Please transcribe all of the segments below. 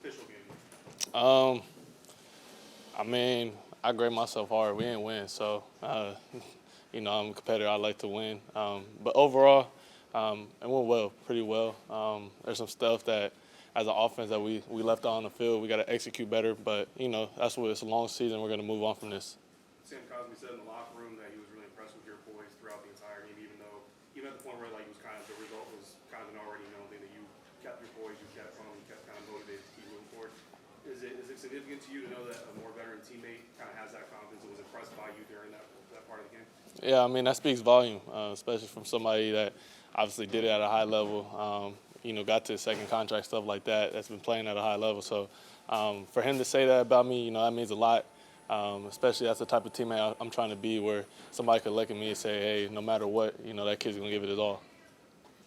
official game? I mean, I grade myself hard. We didn't win, so I'm a competitor. I like to win. But overall, it went well, pretty well. There's some stuff that, as an offense, that we left out on the field. We got to execute better. But that's what it's a long season. We're going to move on from this. Sam Cosmi said in the locker room that he was really impressed with your poise throughout the entire game, even at the point where it was kind of the result was kind of an already known thing that you kept your poise, you kept calm, you kept kind of motivated to keep moving forward. Is it significant to you to know that a more veteran teammate kind of has that confidence and was impressed by you during that part of the game? Yeah, I mean, that speaks volume, especially from somebody that obviously did it at a high level, got to his second contract, stuff like that, that's been playing at a high level. So for him to say that about me, that means a lot, especially that's the type of teammate I'm trying to be, where somebody could look at me and say, hey, no matter what, that kid's going to give it his all.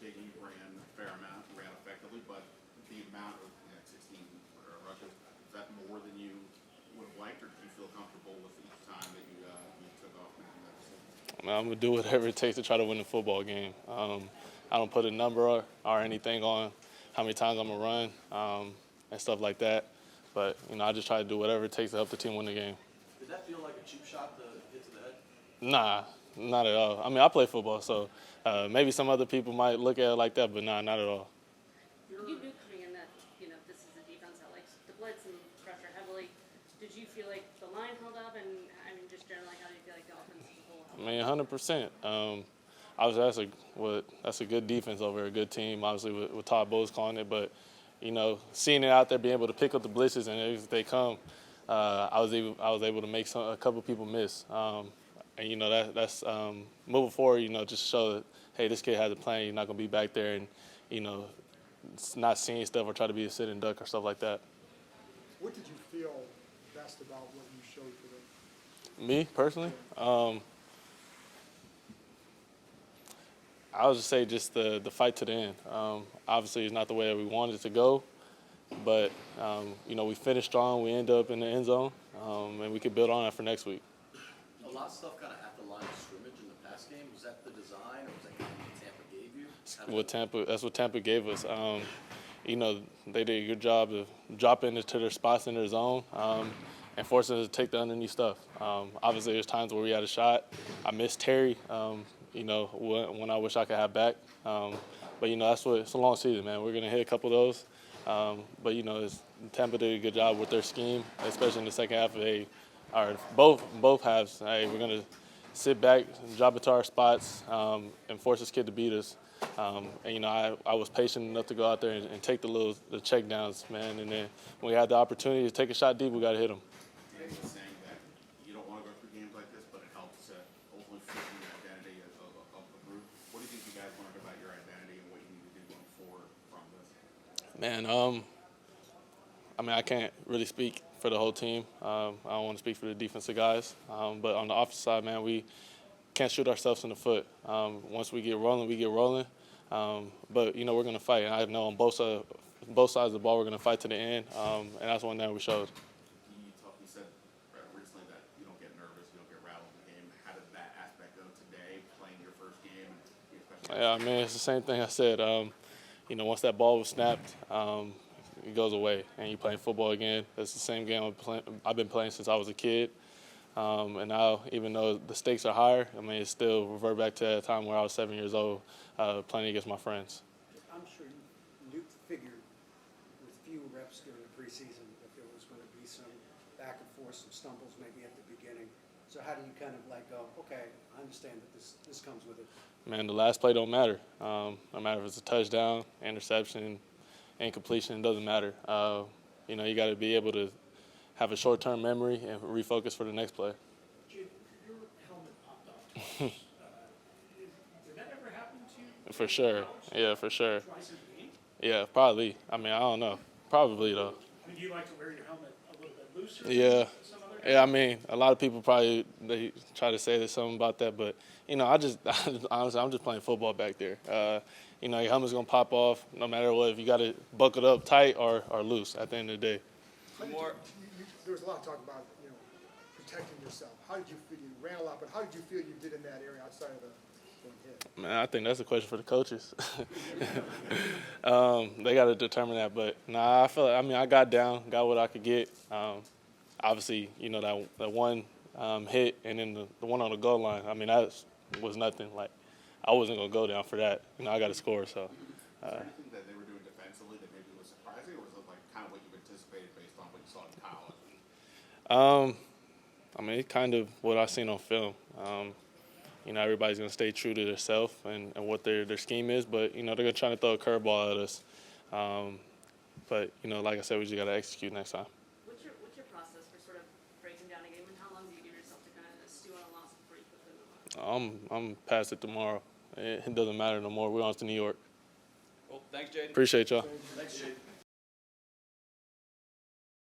Jayden ran a fair amount, ran effectively, but the amount of 16 rushes, is that more than you would have liked, or did you feel comfortable with each time that you took off in that decision? I mean, I'm going to do whatever it takes to try to win the football game. I don't put a number or anything on how many times I'm going to run and stuff like that. But, I just try to do whatever it takes to help the team win the game. Did that feel like a cheap shot to hit to the head? Nah, not at all. I mean, I play football, so maybe some other people might look at it like that, but nah, not at all. You knew coming in that, this is a defense that likes to blitz and pressure heavily. Did you feel like the line held up? And, just generally, how do you feel like the offense as a whole held up? I mean, 100%. Obviously, that's a good defense over a good team, obviously, with Todd Bowles calling it. But, seeing it out there, being able to pick up the blitzes, and if they come, I was able to make a couple people miss. And, that's moving forward, just show that, hey, this kid has a plan. You're not going to be back there and, not seeing stuff or try to be a sitting duck or stuff like that. What did you feel best about what you showed today? Me, personally? I would just say just the fight to the end. Obviously, it's not the way that we wanted it to go, but, we finished strong. We ended up in the end zone, and we could build on that for next week. A lot of stuff kind of at the line of scrimmage in the pass game. Was that the design, or was that kind of what Tampa gave you? That's what Tampa gave us. They did a good job of dropping into their spots in their zone and forcing us to take the underneath stuff. Obviously, there's times where we had a shot. I missed Terry, when I wish I could have back. But, it's a long season, man. We're going to hit a couple of those. But, Tampa did a good job with their scheme, especially in the second half. Both halves. Hey, we're going to sit back, drop it to our spots, and force this kid to beat us. And, I was patient enough to go out there and take the check downs, man. And then when we had the opportunity to take a shot deep, we got to hit them. Jayden was saying that you don't want to go through games like this, but it helps to hopefully fit the identity of the group. What do you think you guys learned about your identity and what you need to do going forward from this? Man, I can't really speak for the whole team. I don't want to speak for the defensive guys. But on the offensive side, man, we can't shoot ourselves in the foot. Once we get rolling, we get rolling. But, we're going to fight. And I know on both sides of the ball, we're going to fight to the end. And that's one thing we showed. You said recently that you don't get nervous, you don't get rattled in the game. How did that aspect go today, playing your first game? Yeah, I mean, it's the same thing I said. Once that ball was snapped, it goes away, and you're playing football again. It's the same game I've been playing since I was a kid. And now, even though the stakes are higher, it's still revert back to that time where I was 7 years old, playing against my friends. I'm sure you figured with few reps during the preseason that there was going to be some back and forth, some stumbles maybe at the beginning. So how do you kind of go, okay, I understand that this comes with it? Man, the last play don't matter. No matter if it's a touchdown, interception, incompletion, it doesn't matter. You got to be able to have a short-term memory and refocus for the next play. Your helmet popped off. Did that ever happen to you? For sure. Yeah, for sure. Twice a game? Yeah, probably. I don't know. Probably, though. Do you like to wear your helmet a little bit looser? Yeah. Than some other Yeah, a lot of people probably they try to say there's something about that, but honestly, I'm just playing football back there. Your helmet's gonna pop off no matter what. If you got it buckled up tight or loose at the end of the day. There was a lot of talk about protecting yourself. How did you feel? You ran a lot, but how did you feel you did in that area outside of the hit? Man, I think that's a question for the coaches. They got to determine that. But nah, I got down, got what I could get. Obviously, that one hit and then the one on the goal line. I mean, that was nothing. Like, I wasn't gonna go down for that. I got to score. So. Is there anything that they were doing defensively that maybe was surprising, or was it like kind of what you anticipated based on what you saw in college? I mean, it's kind of what I've seen on film. Everybody's going to stay true to themselves and what their scheme is, but, they're going to try to throw a curveball at us. But, like I said, we just got to execute next time. What's your process for sort of breaking down a game, and how long do you give yourself to kind of stew on a loss before you put them on? I'm past it tomorrow. It doesn't matter no more. We're on to New York. Well, thanks, Jayden. Appreciate y'all. Thanks, Jayden.